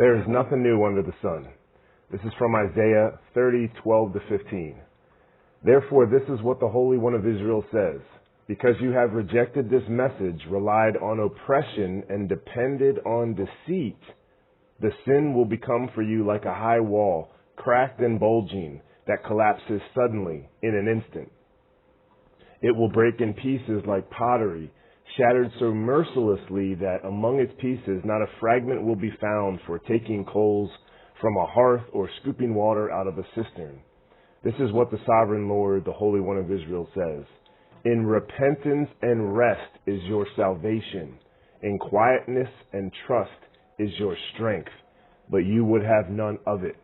There is nothing new under the sun. This is from Isaiah 30:12-15. Therefore, this is what the Holy One of Israel says. Because you have rejected this message, relied on oppression, and depended on deceit, the sin will become for you like a high wall, cracked and bulging, that collapses suddenly in an instant. It will break in pieces like pottery, shattered so mercilessly that among its pieces not a fragment will be found for taking coals from a hearth or scooping water out of a cistern. This is what the sovereign Lord, the Holy One of Israel, says. In repentance and rest is your salvation. In quietness and trust is your strength. But you would have none of it.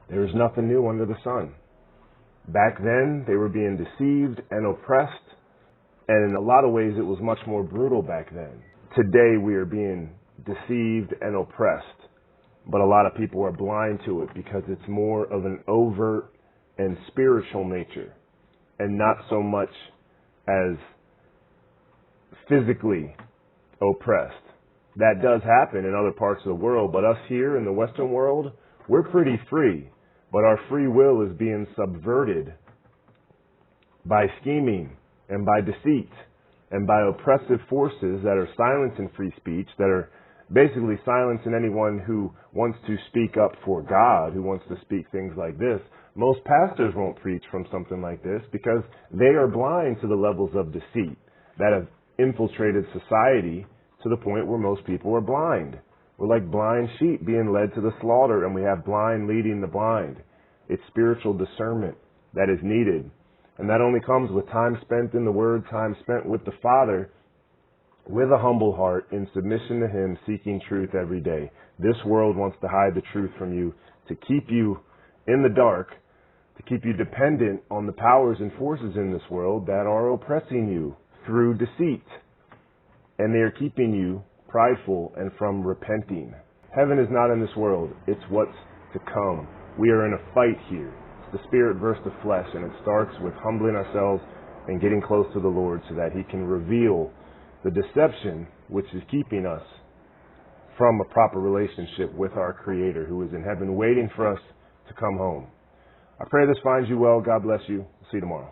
There is nothing new under the sun. Back then, they were being deceived and oppressed. And in a lot of ways, it was much more brutal back then. Today, we are being deceived and oppressed. But a lot of people are blind to it because it's more of an overt and spiritual nature, and not so much as physically oppressed. That does happen in other parts of the world, but us here in the Western world, we're pretty free. But our free will is being subverted by scheming and by deceit and by oppressive forces that are silencing free speech, that are basically silencing anyone who wants to speak up for God, who wants to speak things like this. Most pastors won't preach from something like this because they are blind to the levels of deceit that have infiltrated society to the point where most people are blind. We're like blind sheep being led to the slaughter, and we have blind leading the blind. It's spiritual discernment that is needed. And that only comes with time spent in the Word, time spent with the Father, with a humble heart, in submission to Him, seeking truth every day. This world wants to hide the truth from you, to keep you in the dark, to keep you dependent on the powers and forces in this world that are oppressing you through deceit. And they are keeping you prideful and from repenting. Heaven is not in this world. It's what's to come. We are in a fight here. It's the spirit versus the flesh, and it starts with humbling ourselves and getting close to the Lord so that He can reveal the deception which is keeping us from a proper relationship with our Creator, who is in heaven waiting for us to come home. I pray this finds you well. God bless you. See you tomorrow.